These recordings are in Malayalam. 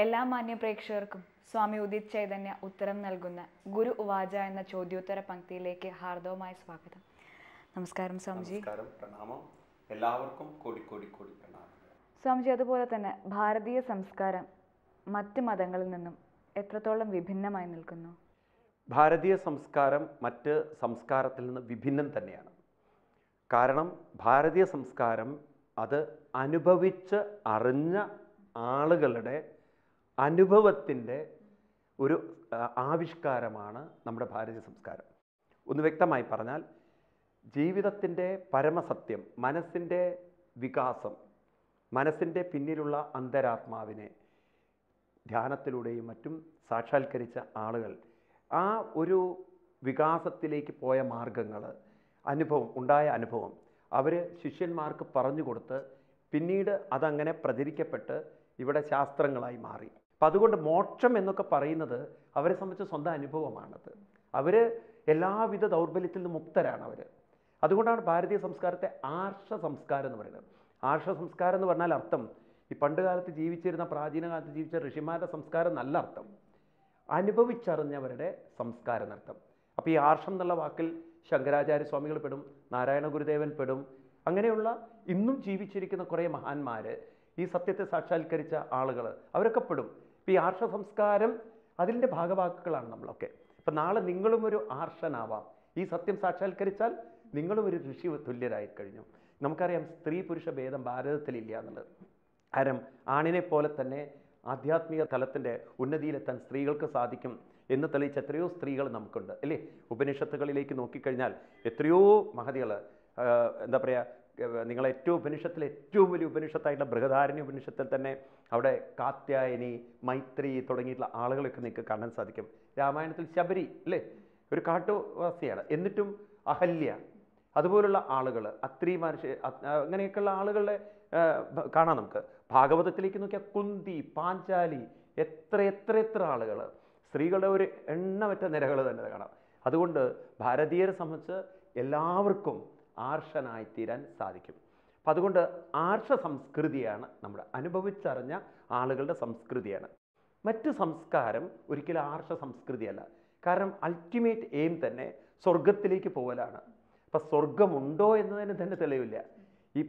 എല്ലാ മാന്യപ്രേക്ഷകർക്കും സ്വാമി ഉദിത് ചൈതന്യ ഉത്തരം നൽകുന്ന ഗുരു ഉവാച എന്ന ചോദ്യോത്തര പങ്ക്തിയിലേക്ക് ഹാർദവമായ സ്വാഗതം. നമസ്കാരം സ്വാമിജി. നമസ്കാരം, പ്രണാമം. എല്ലാവർക്കും കോടി കോടി കോടി പ്രണാമം. സ്വാമിജി, അതുപോലെ തന്നെ ഭാരതീയ സംസ്കാരം മറ്റ് മതങ്ങളിൽ നിന്നും എത്രത്തോളം വിഭിന്നമായി നിൽക്കുന്നു? ഭാരതീയ സംസ്കാരം മറ്റ് സംസ്കാരത്തിൽ നിന്ന് വിഭിന്നം തന്നെയാണ്. കാരണം ഭാരതീയ സംസ്കാരം അത് അനുഭവിച്ച് അറിഞ്ഞ ആളുകളുടെ അനുഭവത്തിൻ്റെ ഒരു ആവിഷ്കാരമാണ് നമ്മുടെ ഭാരതീയ സംസ്കാരം. ഒന്ന് വ്യക്തമായി പറഞ്ഞാൽ, ജീവിതത്തിൻ്റെ പരമസത്യം, മനസ്സിൻ്റെ വികാസം, മനസ്സിൻ്റെ പിന്നിലുള്ള അന്തരാത്മാവിനെ ധ്യാനത്തിലൂടെയും മറ്റും സാക്ഷാത്കരിച്ച ആളുകൾ ആ ഒരു വികാസത്തിലേക്ക് പോയ മാർഗങ്ങൾ, ഉണ്ടായ അനുഭവം അവർ ശിഷ്യന്മാർക്ക് പറഞ്ഞു കൊടുത്ത് പിന്നീട് അതങ്ങനെ പ്രചരിക്കപ്പെട്ട് ഇവിടെ ശാസ്ത്രങ്ങളായി മാറി. അപ്പം അതുകൊണ്ട് മോക്ഷം എന്നൊക്കെ പറയുന്നത് അവരെ സംബന്ധിച്ച് സ്വന്തം അനുഭവമാണത്. അവർ എല്ലാവിധ ദൗർബല്യത്തിൽ നിന്ന് മുക്തരാണ് അവർ. അതുകൊണ്ടാണ് ഭാരതീയ സംസ്കാരത്തെ ആർഷ സംസ്കാരം എന്ന് പറയുന്നത്. ആർഷ സംസ്കാരം എന്ന് പറഞ്ഞാൽ അർത്ഥം ഈ പണ്ട് കാലത്ത് ജീവിച്ചിരുന്ന, പ്രാചീന കാലത്ത് ജീവിച്ച ഋഷിമാരുടെ സംസ്കാരം നല്ല അർത്ഥം, അനുഭവിച്ചറിഞ്ഞവരുടെ സംസ്കാരം എന്നർത്ഥം. അപ്പോൾ ഈ ആർഷം എന്നുള്ള വാക്കിൽ ശങ്കരാചാര്യ സ്വാമികൾ പെടും, നാരായണ ഗുരുദേവൻ പെടും. അങ്ങനെയുള്ള ഇന്നും ജീവിച്ചിരിക്കുന്ന കുറേ മഹാന്മാർ, ഈ സത്യത്തെ സാക്ഷാത്കരിച്ച ആളുകൾ, അവരൊക്കെ പെടും. ഇപ്പോൾ ഈ ആർഷ സംസ്കാരം അതിൻ്റെ ഭാഗവാക്കുകളാണ് നമ്മളൊക്കെ. അപ്പം നാളെ നിങ്ങളും ഒരു ആർഷനാവാം. ഈ സത്യം സാക്ഷാത്കരിച്ചാൽ നിങ്ങളും ഒരു ഋഷി തുല്യരായി കഴിഞ്ഞു. നമുക്കറിയാം സ്ത്രീ പുരുഷ ഭേദം ഭാരതത്തിലില്ല എന്നുള്ളത്. കാരണം ആണിനെ പോലെ തന്നെ ആധ്യാത്മിക തലത്തിൻ്റെ ഉന്നതിയിലെത്താൻ സ്ത്രീകൾക്ക് സാധിക്കും എന്ന് തെളിയിച്ച എത്രയോ സ്ത്രീകൾ നമുക്കുണ്ട്, അല്ലേ? ഉപനിഷത്തുകളിലേക്ക് നോക്കിക്കഴിഞ്ഞാൽ എത്രയോ മഹതികൾ, എന്താ പറയുക, നിങ്ങളെ ഉപനിഷത്തിൽ ഏറ്റവും വലിയ ഉപനിഷത്തായിട്ടുള്ള ബൃഹദാരണ്യ ഉപനിഷത്തിൽ തന്നെ അവിടെ കാത്യായനി, മൈത്രി തുടങ്ങിയിട്ടുള്ള ആളുകളൊക്കെ നിങ്ങൾക്ക് കാണാൻ സാധിക്കും. രാമായണത്തിൽ ശബരി, അല്ലേ, ഒരു കാട്ടുവാസിയാണ്. എന്നിട്ടും അഹല്യ, അതുപോലുള്ള ആളുകൾ, അത്രി മഹർഷി, അങ്ങനെയൊക്കെയുള്ള ആളുകളെ കാണാം നമുക്ക്. ഭാഗവതത്തിലേക്ക് നോക്കിയാൽ കുന്തി, പാഞ്ചാലി, എത്ര ആളുകൾ, സ്ത്രീകളുടെ ഒരു എണ്ണമറ്റ നിരകൾ തന്നെ കാണാം. അതുകൊണ്ട് ഭാരതീയരെ സംബന്ധിച്ച് എല്ലാവർക്കും ആർഷനായിത്തീരാൻ സാധിക്കും. അപ്പം അതുകൊണ്ട് ആർഷ സംസ്കൃതിയാണ് നമ്മുടെ, അനുഭവിച്ചറിഞ്ഞ ആളുകളുടെ സംസ്കൃതിയാണ്. മറ്റ് സംസ്കാരം ഒരിക്കലും ആർഷ സംസ്കൃതിയല്ല. കാരണം അൾട്ടിമേറ്റ് എയിം തന്നെ സ്വർഗത്തിലേക്ക് പോകലാണ്. അപ്പം സ്വർഗമുണ്ടോ എന്നതിന് തന്നെ തെളിവില്ല.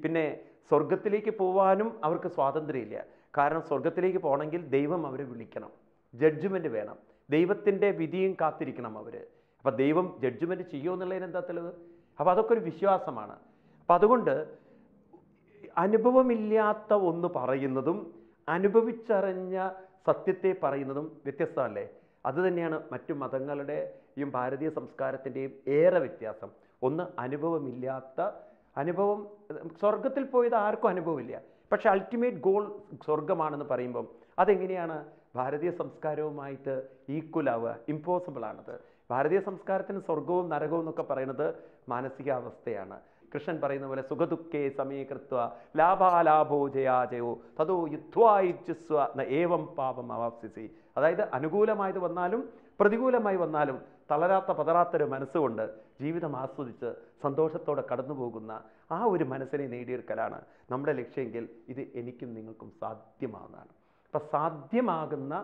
പിന്നെ സ്വർഗത്തിലേക്ക് പോകാനും അവർക്ക് സ്വാതന്ത്ര്യമില്ല. കാരണം സ്വർഗത്തിലേക്ക് പോകണമെങ്കിൽ ദൈവം അവരെ വിളിക്കണം, ജഡ്ജ്മെൻറ്റ് വേണം, ദൈവത്തിൻ്റെ വിധിയും കാത്തിരിക്കണം അവർ. അപ്പം ദൈവം ജഡ്ജ്മെൻറ്റ് ചെയ്യുമോ എന്നുള്ളതിന് എന്താ തെളിവ്? അപ്പോൾ അതൊക്കെ ഒരു വിശ്വാസമാണ്. അപ്പം അതുകൊണ്ട് അനുഭവമില്ലാത്ത ഒന്ന് പറയുന്നതും അനുഭവിച്ചറിഞ്ഞ സത്യത്തെ പറയുന്നതും വ്യത്യസ്തമല്ലേ? അതുതന്നെയാണ് മറ്റു മതങ്ങളുടെയും ഭാരതീയ സംസ്കാരത്തിൻ്റെയും ഏറെ വ്യത്യാസം. ഒന്ന് അനുഭവമില്ലാത്ത, അനുഭവം സ്വർഗത്തിൽ പോയത് ആർക്കും അനുഭവമില്ല, പക്ഷെ അൾട്ടിമേറ്റ് ഗോൾ സ്വർഗമാണെന്ന് പറയുമ്പം അതെങ്ങനെയാണ് ഭാരതീയ സംസ്കാരവുമായിട്ട് ഈക്വൽ ആവുക? ഇമ്പോസിബിൾ ആണത്. ഭാരതീയ സംസ്കാരത്തിന് സ്വർഗവും നരകവും എന്നൊക്കെ പറയുന്നത് മാനസികാവസ്ഥയാണ്. കൃഷ്ണൻ പറയുന്ന പോലെ സുഖദുഃഖേ സമീകൃത്വ ലാഭാലാഭോ ജയാജയോ തതോ യുദ്ധ്വായുജ്യസ്വ ന ഏവം പാപം അവാപ്സിസി. അതായത് അനുകൂലമായത് വന്നാലും പ്രതികൂലമായി വന്നാലും തളരാത്ത പതറാത്തൊരു മനസ്സുകൊണ്ട് ജീവിതം ആസ്വദിച്ച് സന്തോഷത്തോടെ കടന്നു പോകുന്ന ആ ഒരു മനസ്സിനെ നേടിയെടുക്കലാണ് നമ്മുടെ ലക്ഷ്യമെങ്കിൽ ഇത് എനിക്കും നിങ്ങൾക്കും സാധ്യമാകുന്നതാണ്. അപ്പം സാധ്യമാകുന്ന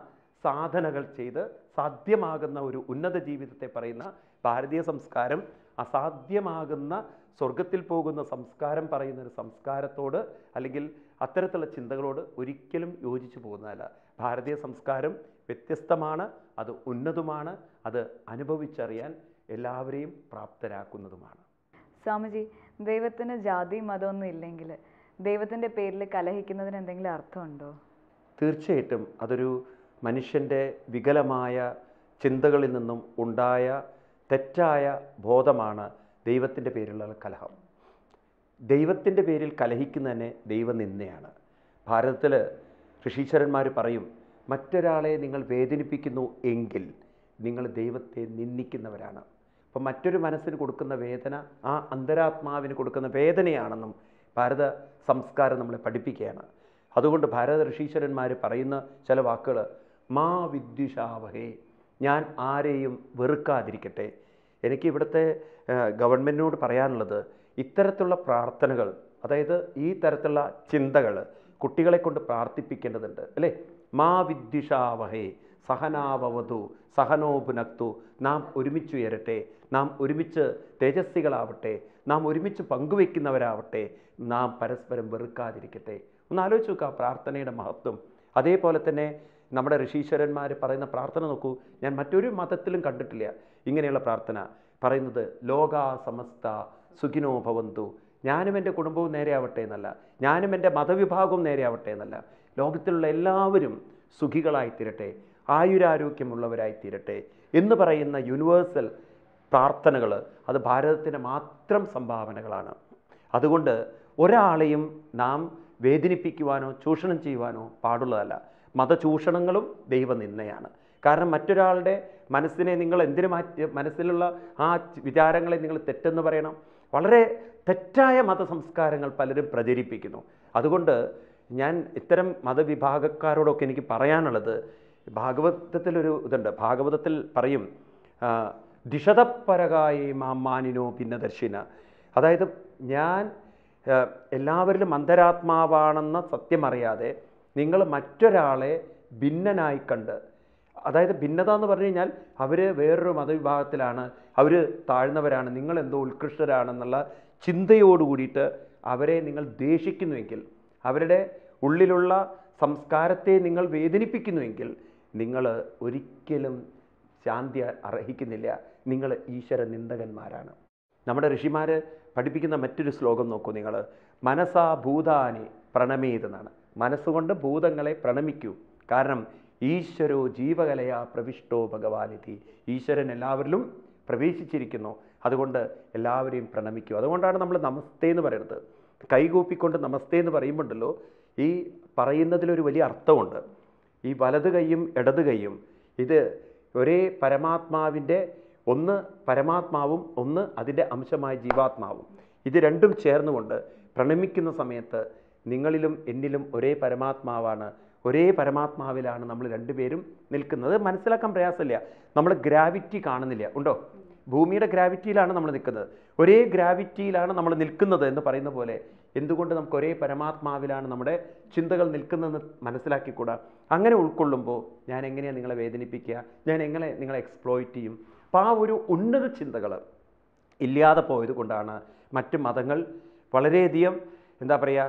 സാധനകൾ ചെയ്ത് സാധ്യമാകുന്ന ഒരു ഉന്നത ജീവിതത്തെ പറയുന്ന ഭാരതീയ സംസ്കാരം അസാധ്യമാകുന്ന സ്വർഗത്തിൽ പോകുന്ന സംസ്കാരം പറയുന്ന ഒരു സംസ്കാരത്തോട് അല്ലെങ്കിൽ അത്തരത്തിലുള്ള ചിന്തകളോട് ഒരിക്കലും യോജിച്ചു പോകുന്നതല്ല. ഭാരതീയ സംസ്കാരം വ്യത്യസ്തമാണ്, അത് ഉന്നതമാണ്, അത് അനുഭവിച്ചറിയാൻ എല്ലാവരെയും പ്രാപ്തരാക്കുന്നതുമാണ്. സ്വാമിജി, ദൈവത്തിന് ജാതി മതമൊന്നും ഇല്ലെങ്കിൽ ദൈവത്തിൻ്റെ പേരിൽ കലഹിക്കുന്നതിന് എന്തെങ്കിലും അർത്ഥമുണ്ടോ? തീർച്ചയായിട്ടും അതൊരു മനുഷ്യൻ്റെ വികലമായ ചിന്തകളിൽ നിന്നും ഉണ്ടായ തെറ്റായ ബോധമാണ് ദൈവത്തിൻ്റെ പേരിലുള്ള കലഹം. ദൈവത്തിൻ്റെ പേരിൽ കലഹിക്കുന്നതന്നെ ദൈവനിന്ദയാണ്. ഭാരതത്തിൽ ഋഷീശ്വരന്മാർ പറയും, മറ്റൊരാളെ നിങ്ങൾ വേദനിപ്പിക്കുന്നു എങ്കിൽ നിങ്ങൾ ദൈവത്തെ നിന്ദിക്കുന്നവരാണ്. അപ്പം മറ്റൊരു മനസ്സിന് കൊടുക്കുന്ന വേദന ആ അന്തരാത്മാവിന് കൊടുക്കുന്ന വേദനയാണെന്നും ഭാരത സംസ്കാരം നമ്മളെ പഠിപ്പിക്കുകയാണ്. അതുകൊണ്ട് ഭാരത ഋഷീശ്വരന്മാർ പറയുന്ന ചില വാക്കുകൾ, മാ വിദ്വിഷാവഹേ, ഞാൻ ആരെയും വെറുക്കാതിരിക്കട്ടെ. എനിക്ക് ഇവിടുത്തെ ഗവൺമെൻറ്റിനോട് പറയാനുള്ളത്, ഇത്തരത്തിലുള്ള പ്രാർത്ഥനകൾ, അതായത് ഈ തരത്തിലുള്ള ചിന്തകൾ കുട്ടികളെ കൊണ്ട് പ്രാർത്ഥിപ്പിക്കേണ്ടതുണ്ട്, അല്ലേ? മാ വിദ്വിഷാവഹേ സഹനാവവതു സഹനോ പുനക്തു. നാം ഒരുമിച്ചുയരട്ടെ, നാം ഒരുമിച്ച് തേജസ്വികളാവട്ടെ, നാം ഒരുമിച്ച് പങ്കുവെക്കുന്നവരാവട്ടെ, നാം പരസ്പരം വെറുക്കാതിരിക്കട്ടെ. ഒന്ന് ആലോചിച്ച് നോക്കുക പ്രാർത്ഥനയുടെ മഹത്വം. അതേപോലെ തന്നെ നമ്മുടെ ഋഷീശ്വരന്മാർ പറയുന്ന പ്രാർത്ഥന നോക്കൂ. ഞാൻ മറ്റൊരു മതത്തിലും കണ്ടിട്ടില്ല ഇങ്ങനെയുള്ള പ്രാർത്ഥന പറയുന്നത്. ലോകാ സമസ്ത സുഖിനോ ഭവന്തു. ഞാനും എൻ്റെ കുടുംബവും നേരെയാവട്ടെ എന്നല്ല, ഞാനും എൻ്റെ മതവിഭാഗവും നേരെയാവട്ടെ എന്നല്ല, ലോകത്തിലുള്ള എല്ലാവരും സുഖികളായിത്തീരട്ടെ, ആയുരാരോഗ്യമുള്ളവരായിത്തീരട്ടെ എന്ന് പറയുന്ന യൂണിവേഴ്സൽ പ്രാർത്ഥനകൾ അത് ഭാരതത്തിന് മാത്രം സംഭാവനകളാണ്. അതുകൊണ്ട് ഒരാളെയും നാം വേദനിപ്പിക്കുവാനോ ചൂഷണം ചെയ്യുവാനോ പാടുള്ളതല്ല. മതചൂഷണങ്ങളും ദൈവനിന്ദയാണ്. കാരണം മറ്റൊരാളുടെ മനസ്സിനെ നിങ്ങൾ എന്തിനു മാറ്റി, മനസ്സിലുള്ള ആ വിചാരങ്ങളെ നിങ്ങൾ തെറ്റെന്ന് പറയണം? വളരെ തെറ്റായ മതസംസ്കാരങ്ങൾ പലരും പ്രചരിപ്പിക്കുന്നു. അതുകൊണ്ട് ഞാൻ ഇത്തരം മതവിഭാഗക്കാരോടൊക്കെ എനിക്ക് പറയാനുള്ളത്, ഭാഗവതത്തിലൊരു ഇതുണ്ട്. ഭാഗവതത്തിൽ പറയും ദിഷതപ്പരകായേ മാമാനിനോ ഭിന്നദർശിന. അതായത് ഞാൻ എല്ലാവരിലും അന്തരാത്മാവാണെന്ന സത്യം അറിയാതെ നിങ്ങൾ മറ്റൊരാളെ ഭിന്നനായി കണ്ട്, അതായത് ഭിന്നത എന്ന് പറഞ്ഞു കഴിഞ്ഞാൽ അവർ വേറൊരു മതവിഭാഗത്തിലാണ്, അവർ താഴ്ന്നവരാണ്, നിങ്ങളെന്തോ ഉത്കൃഷ്ടരാണെന്നുള്ള ചിന്തയോട് കൂടിയിട്ട് അവരെ നിങ്ങൾ ദ്വേഷിക്കുന്നുവെങ്കിൽ, അവരുടെ ഉള്ളിലുള്ള സംസ്കാരത്തെ നിങ്ങൾ വേദനിപ്പിക്കുന്നുവെങ്കിൽ നിങ്ങൾ ഒരിക്കലും ശാന്തി അർഹിക്കുന്നില്ല. നിങ്ങൾ ഈശ്വര നിന്ദകന്മാരാണ്. നമ്മുടെ ഋഷിമാർ പഠിപ്പിക്കുന്ന മറ്റൊരു ശ്ലോകം നോക്കൂ നിങ്ങൾ. മനസാ ഭൂതാനി പ്രണമേതെന്നാണ്. മനസ്സുകൊണ്ട് ഭൂതങ്ങളെ പ്രണമിക്കൂ. കാരണം ഈശ്വരോ ജീവകലയാ പ്രവിഷ്ടോ ഭഗവാനിധി. ഈശ്വരൻ എല്ലാവരിലും പ്രവേശിച്ചിരിക്കുന്നു. അതുകൊണ്ട് എല്ലാവരെയും പ്രണമിക്കൂ. അതുകൊണ്ടാണ് നമ്മൾ നമസ്തേ എന്ന് പറയുന്നത്. കൈകൂപ്പിക്കൊണ്ട് നമസ്തേ എന്ന് പറയുമ്പോണ്ടല്ലോ, ഈ പറയുന്നതിലൊരു വലിയ അർത്ഥമുണ്ട്. ഈ വലത് കൈയും ഇടത് കൈയും ഇത് ഒരേ പരമാത്മാവിൻ്റെ, ഒന്ന് പരമാത്മാവും ഒന്ന് അതിൻ്റെ അംശമായ ജീവാത്മാവും, ഇത് രണ്ടും ചേർന്നുകൊണ്ട് പ്രണമിക്കുന്ന സമയത്ത് നിങ്ങളിലും എന്നിലും ഒരേ പരമാത്മാവാണ്, ഒരേ പരമാത്മാവിലാണ് നമ്മൾ രണ്ടുപേരും നിൽക്കുന്നത്. മനസ്സിലാക്കാൻ പ്രയാസമില്ല. നമ്മൾ ഗ്രാവിറ്റി കാണുന്നില്ല, ഉണ്ടോ? ഭൂമിയുടെ ഗ്രാവിറ്റിയിലാണ് നമ്മൾ നിൽക്കുന്നത്, ഒരേ ഗ്രാവിറ്റിയിലാണ് നമ്മൾ നിൽക്കുന്നത് എന്ന് പറയുന്ന പോലെ എന്തുകൊണ്ട് നമുക്ക് ഒരേ പരമാത്മാവിലാണ് നമ്മുടെ ചിന്തകൾ നിൽക്കുന്നതെന്ന് മനസ്സിലാക്കിക്കൂടാ? അങ്ങനെ ഉൾക്കൊള്ളുമ്പോൾ ഞാൻ എങ്ങനെയാണ് നിങ്ങളെ വേദനിപ്പിക്കുക, ഞാൻ എങ്ങനെ നിങ്ങളെ എക്സ്പ്ലോയിറ്റ് ചെയ്യും? അപ്പോൾ ആ ഒരു ഉന്നത ചിന്തകൾ ഇല്ലാതെ പോയത് കൊണ്ടാണ് മറ്റ് മതങ്ങൾ വളരെയധികം എന്താ പറയുക,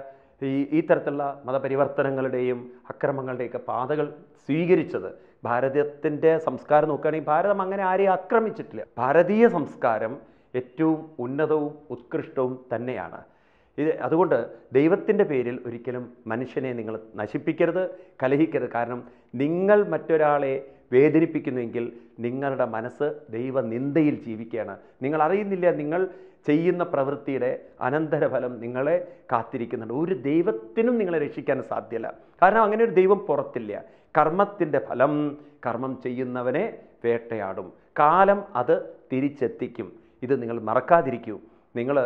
ഈ തരത്തിലുള്ള മതപരിവർത്തനങ്ങളുടെയും അക്രമങ്ങളുടെയൊക്കെ പാതകൾ സ്വീകരിച്ചത്. ഭാരതത്തിൻ്റെ സംസ്കാരം നോക്കുകയാണെങ്കിൽ ഭാരതം അങ്ങനെ ആരെയും ആക്രമിച്ചിട്ടില്ല. ഭാരതീയ സംസ്കാരം ഏറ്റവും ഉന്നതവും ഉത്കൃഷ്ടവും തന്നെയാണ്. അതുകൊണ്ട് ദൈവത്തിൻ്റെ പേരിൽ ഒരിക്കലും മനുഷ്യനെ നിങ്ങൾ നശിപ്പിക്കരുത്, കലഹിക്കരുത്. കാരണം നിങ്ങൾ മറ്റൊരാളെ വേദനിപ്പിക്കുന്നുവെങ്കിൽ നിങ്ങളുടെ മനസ്സ് ദൈവനിന്ദയിൽ ജീവിക്കുകയാണ്. നിങ്ങൾ അറിയുന്നില്ല, നിങ്ങൾ ചെയ്യുന്ന പ്രവൃത്തിയുടെ അനന്തരഫലം നിങ്ങളെ കാത്തിരിക്കുന്നുണ്ട്. ഒരു ദൈവത്തിനും നിങ്ങളെ രക്ഷിക്കാൻ സാധ്യമല്ല. കാരണം അങ്ങനെ ഒരു ദൈവം പുറത്തില്ല. കർമ്മത്തിൻ്റെ ഫലം കർമ്മം ചെയ്യുന്നവനെ വേട്ടയാടും. കാലം അത് തിരിച്ചെത്തിക്കും. ഇത് നിങ്ങൾ മറക്കാതിരിക്കൂ. നിങ്ങൾ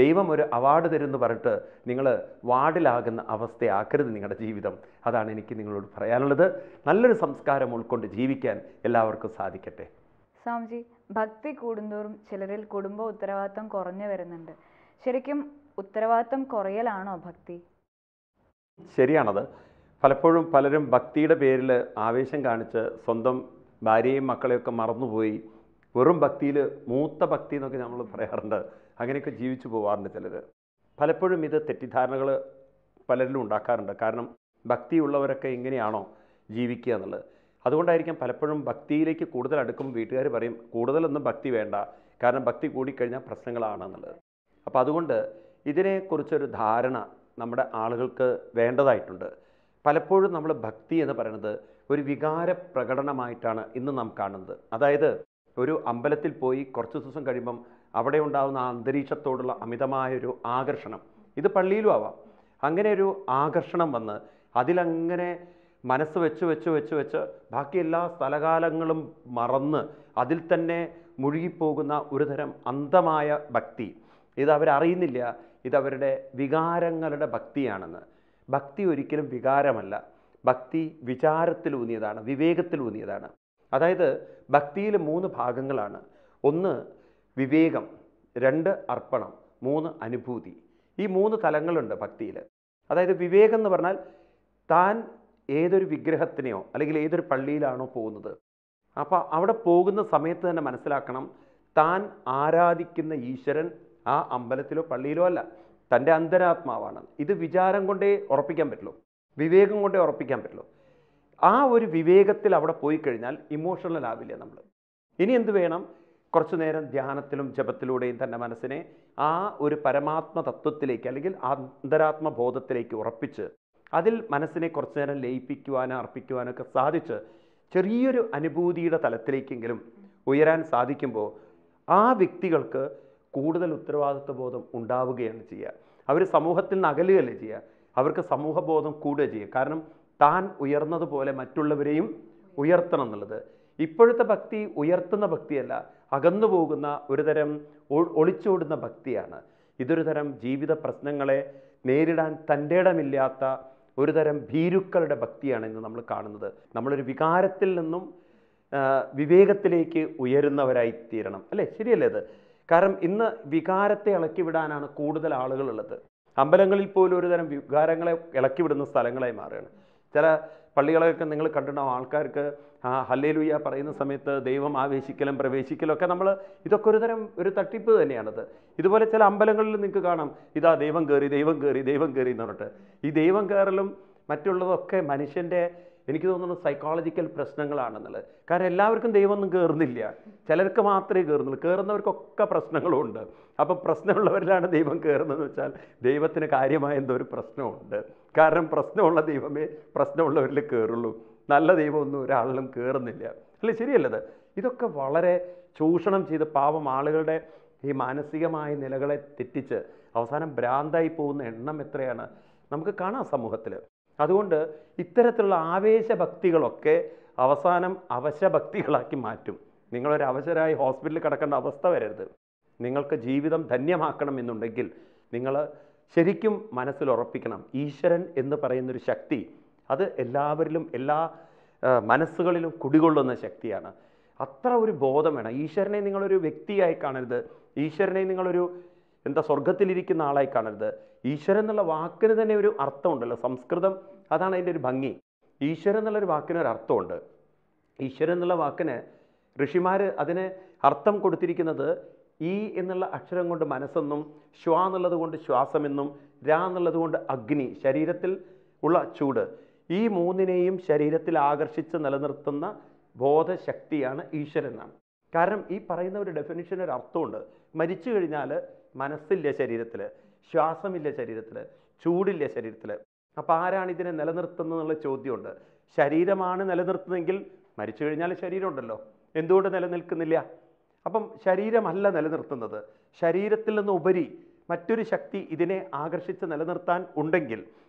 ദൈവം ഒരു അവാർഡ് തരുമെന്ന് പറഞ്ഞിട്ട് നിങ്ങൾ വാർഡിലാകുന്ന അവസ്ഥയാക്കരുത് നിങ്ങളുടെ ജീവിതം. അതാണ് എനിക്ക് നിങ്ങളോട് പറയാനുള്ളത്. നല്ലൊരു സംസ്കാരം ഉൾക്കൊണ്ട് ജീവിക്കാൻ എല്ലാവർക്കും സാധിക്കട്ടെ. സ്വാമിജി, ഭക്തി കൂടുന്തോറും ചിലരിൽ കുടുംബ ഉത്തരവാദിത്വം കുറഞ്ഞു വരുന്നുണ്ട്. ശരിക്കും ഉത്തരവാദിത്വം കുറയലാണോ ഭക്തി? ശരിയാണത്. പലപ്പോഴും പലരും ഭക്തിയുടെ പേരിൽ ആവേശം കാണിച്ച് സ്വന്തം ഭാര്യയും മക്കളെയൊക്കെ മറന്നുപോയി വെറും ഭക്തിയിൽ, മൂത്ത ഭക്തി എന്നൊക്കെ നമ്മൾ പറയാറുണ്ട്, അങ്ങനെയൊക്കെ ജീവിച്ചു പോകാറുണ്ട് ചിലർ. പലപ്പോഴും ഇത് തെറ്റിദ്ധാരണകൾ പലരിലും ഉണ്ടാക്കാറുണ്ട്. കാരണം ഭക്തിയുള്ളവരൊക്കെ എങ്ങനെയാണോ ജീവിക്കുക എന്നുള്ളത്. അതുകൊണ്ടായിരിക്കാം പലപ്പോഴും ഭക്തിയിലേക്ക് കൂടുതൽ അടുക്കുമ്പോൾ വീട്ടുകാർ പറയും കൂടുതലൊന്നും ഭക്തി വേണ്ട, കാരണം ഭക്തി കൂടിക്കഴിഞ്ഞാൽ പ്രശ്നങ്ങളാണെന്നുള്ളത്. അപ്പോൾ അതുകൊണ്ട് ഇതിനെക്കുറിച്ചൊരു ധാരണ നമ്മുടെ ആളുകൾക്ക് വേണ്ടതായിട്ടുണ്ട്. പലപ്പോഴും നമ്മൾ ഭക്തി എന്ന് പറയുന്നത് ഒരു വികാര പ്രകടനമായിട്ടാണ് ഇന്ന് നാം കാണുന്നത്. അതായത് ഒരു അമ്പലത്തിൽ പോയി കുറച്ച് ദിവസം കഴിയുമ്പം അവിടെ ഉണ്ടാകുന്ന ആ അന്തരീക്ഷത്തോടുള്ള അമിതമായൊരു ആകർഷണം, ഇത് പള്ളിയിലും ആവാം, അങ്ങനെ ഒരു ആകർഷണം വന്ന് അതിലങ്ങനെ മനസ്സ് വെച്ച് ബാക്കി എല്ലാ സ്ഥലകാലങ്ങളും മറന്ന് അതിൽ തന്നെ മുഴുകിപ്പോകുന്ന ഒരുതരം അന്ധമായ ഭക്തി. ഇത് അവരറിയുന്നില്ല, ഇതവരുടെ വികാരങ്ങളുടെ ഭക്തിയാണെന്ന്. ഭക്തി ഒരിക്കലും വികാരമല്ല. ഭക്തി വിചാരത്തിലൂന്നിയതാണ്, വിവേകത്തിലൂന്നിയതാണ്. അതായത് ഭക്തിയിൽ 3 ഭാഗങ്ങളാണ്. 1 വിവേകം, 2 അർപ്പണം, 3 അനുഭൂതി. ഈ 3 തലങ്ങളുണ്ട് ഭക്തിയിൽ. അതായത് വിവേകം എന്ന് പറഞ്ഞാൽ താൻ ഏതൊരു വിഗ്രഹത്തിനെയോ അല്ലെങ്കിൽ ഏതൊരു പള്ളിയിലാണോ പോകുന്നത്, അപ്പോൾ അവിടെ പോകുന്ന സമയത്ത് തന്നെ മനസ്സിലാക്കണം, താൻ ആരാധിക്കുന്ന ഈശ്വരൻ ആ അമ്പലത്തിലോ പള്ളിയിലോ അല്ല, തൻ്റെ അന്തരാത്മാവാണ്. ഇത് വിചാരം കൊണ്ടേ ഉറപ്പിക്കാൻ പറ്റുള്ളൂ, വിവേകം കൊണ്ടേ ഉറപ്പിക്കാൻ പറ്റുള്ളൂ. ആ ഒരു വിവേകത്തിൽ അവിടെ പോയി കഴിഞ്ഞാൽ ഇമോഷണൽ ആവില്ല നമ്മൾ. ഇനി എന്ത് വേണം? കുറച്ചു നേരം ധ്യാനത്തിലും ജപത്തിലൂടെയും തന്നെ മനസ്സിനെ ആ ഒരു പരമാത്മ തത്വത്തിലേക്ക് അല്ലെങ്കിൽ അന്തരാത്മബോധത്തിലേക്ക് ഉറപ്പിച്ച് അതിൽ മനസ്സിനെ കുറച്ചു നേരം ലയിപ്പിക്കുവാനോ അർപ്പിക്കുവാനൊക്കെ സാധിച്ച് ചെറിയൊരു അനുഭൂതിയുടെ തലത്തിലേക്കെങ്കിലും ഉയരാൻ സാധിക്കുമ്പോൾ ആ വ്യക്തികൾക്ക് കൂടുതൽ ഉത്തരവാദിത്വ ബോധം ഉണ്ടാവുകയാണ് ചെയ്യുക. അവർ സമൂഹത്തിൽ നിന്ന് അകലുകയല്ലേ ചെയ്യുക, അവർക്ക് സമൂഹബോധം കൂടുക ചെയ്യുക. കാരണം താൻ ഉയർന്നതുപോലെ മറ്റുള്ളവരെയും ഉയർത്തണം എന്നുള്ളത്. ഇപ്പോഴത്തെ ഭക്തി ഉയർത്തുന്ന ഭക്തിയല്ല, അകന്നു പോകുന്ന ഒരുതരം ഒളിച്ചോടുന്ന ഭക്തിയാണ്. ഇതൊരു തരം ജീവിത പ്രശ്നങ്ങളെ നേരിടാൻ തൻ്റെ ഇടമില്ലാത്ത ഒരു തരം ഭീരുക്കളുടെ ഭക്തിയാണ് ഇന്ന് നമ്മൾ കാണുന്നത്. നമ്മളൊരു വികാരത്തിൽ നിന്നും വിവേകത്തിലേക്ക് ഉയരുന്നവരായി തീരണം, അല്ലേ? ശരിയല്ലേ അത്? കാരണം ഇന്ന് വികാരത്തെ ഇളക്കി വിടാനാണ് കൂടുതൽ ആളുകളുള്ളത്. അമ്പലങ്ങളിൽ പോലും ഒരു തരം വികാരങ്ങളെ ഇളക്കി വിടുന്ന സ്ഥലങ്ങളായി മാറുകയാണ്. ചില പള്ളികളൊക്കെ നിങ്ങൾ കണ്ടിട്ടുണ്ടാവും, ആൾക്കാർക്ക് ഹല്ലേലൂയ പറയുന്ന സമയത്ത് ദൈവം ആവേശിക്കലും പ്രവേശിക്കലും ഒക്കെ ഇതൊക്കെ ഒരു തരം ഒരു തട്ടിപ്പ് തന്നെയാണത്. ഇതുപോലെ ചില അമ്പലങ്ങളിൽ നിങ്ങൾക്ക് കാണാം, ഇതാ ദൈവം കയറി ദൈവം കയറി ദൈവം കയറി എന്ന് പറഞ്ഞിട്ട്. ഈ ദൈവം കയറലും മറ്റുള്ളതൊക്കെ മനുഷ്യൻ്റെ, എനിക്ക് തോന്നുന്നു, സൈക്കോളജിക്കൽ പ്രശ്നങ്ങളാണെന്നുള്ളത്. കാരണം എല്ലാവർക്കും ദൈവമൊന്നും കയറുന്നില്ല, ചിലർക്ക് മാത്രമേ കയറുന്നുള്ളൂ. കയറുന്നവർക്കൊക്കെ പ്രശ്നങ്ങളുമുണ്ട്. അപ്പം പ്രശ്നമുള്ളവരിലാണ് ദൈവം കയറുന്നതെന്ന് വെച്ചാൽ ദൈവത്തിന് കാര്യമായ എന്തോ ഒരു പ്രശ്നമുണ്ട്. കാരണം പ്രശ്നമുള്ള ദൈവമേ പ്രശ്നമുള്ളവരിൽ കയറുള്ളൂ, നല്ല ദൈവമൊന്നും ഒരാളിലും കയറുന്നില്ല, അല്ലേ? ശരിയല്ലത്? ഇതൊക്കെ വളരെ ചൂഷണം ചെയ്ത് പാവം ആളുകളുടെ ഈ മാനസികമായ നിലകളെ തെറ്റിച്ച് അവസാനം ഭ്രാന്തായി പോകുന്ന എണ്ണം എത്രയാണ് നമുക്ക് കാണാം സമൂഹത്തിൽ. അതുകൊണ്ട് ഇത്തരത്തിലുള്ള ആവേശഭക്തികളൊക്കെ അവസാനം അവശഭക്തികളാക്കി മാറ്റും. നിങ്ങളൊരു അവശരായി ഹോസ്പിറ്റലിൽ കിടക്കേണ്ട അവസ്ഥ വരരുത്. നിങ്ങൾക്ക് ജീവിതം ധന്യമാക്കണം എന്നുണ്ടെങ്കിൽ നിങ്ങൾ ശരിക്കും മനസ്സിൽ ഉറപ്പിക്കണം, ഈശ്വരൻ എന്ന് പറയുന്നൊരു ശക്തി അത് എല്ലാവരിലും എല്ലാ മനസ്സുകളിലും കുടികൊള്ളുന്ന ശക്തിയാണ്. അത്ര ഒരു ബോധം വേണം. ഈശ്വരനെ നിങ്ങളൊരു വ്യക്തിയായി കാണരുത്, ഈശ്വരനെ നിങ്ങളൊരു സ്വർഗത്തിലിരിക്കുന്ന ആളായി കാണരുത്. ഈശ്വരൻ എന്നുള്ള വാക്കിന് തന്നെ ഒരു അർത്ഥമുണ്ടല്ലോ, സംസ്കൃതം അതാണ് അതിൻ്റെ ഒരു ഭംഗി. ഈശ്വരൻ എന്നുള്ളൊരു വാക്കിന് ഒരു അർത്ഥമുണ്ട്. ഈശ്വരൻ എന്നുള്ള വാക്കിന് ഋഷിമാർ അതിന് അർത്ഥം കൊടുത്തിരിക്കുന്നത് ഈ എന്നുള്ള അക്ഷരം കൊണ്ട് മനസ്സെന്നും, ശ്വാ എന്നുള്ളത് കൊണ്ട് ശ്വാസമെന്നും, രാ എന്നുള്ളത് കൊണ്ട് അഗ്നി, ശരീരത്തിൽ ഉള്ള ചൂട്, ഈ മൂന്നിനെയും ശരീരത്തിൽ ആകർഷിച്ച് നിലനിർത്തുന്ന ബോധശക്തിയാണ് ഈശ്വരൻ എന്നാണ്. കാരണം ഈ പറയുന്ന ഒരു ഡെഫിനിഷന് ഒരു അർത്ഥമുണ്ട്. മരിച്ചു കഴിഞ്ഞാൽ മനസ്സില്ല ശരീരത്തിൽ, ശ്വാസമില്ല ശരീരത്തിൽ, ചൂടില്ല ശരീരത്തിൽ. അപ്പോൾ ആരാണ് ഇതിനെ നിലനിർത്തുന്നത് എന്നുള്ള ചോദ്യമുണ്ട്. ശരീരമാണ് നിലനിർത്തുന്നതെങ്കിൽ മരിച്ചു കഴിഞ്ഞാൽ ശരീരം ഉണ്ടല്ലോ, എന്തുകൊണ്ട് നിലനിൽക്കുന്നില്ല? അപ്പം ശരീരമല്ല നിലനിർത്തുന്നത്, ശരീരത്തിൽ നിന്ന് ഉപരി മറ്റൊരു ശക്തി ഇതിനെ ആകർഷിച്ച് നിലനിർത്താൻ ഉണ്ടെങ്കിൽ,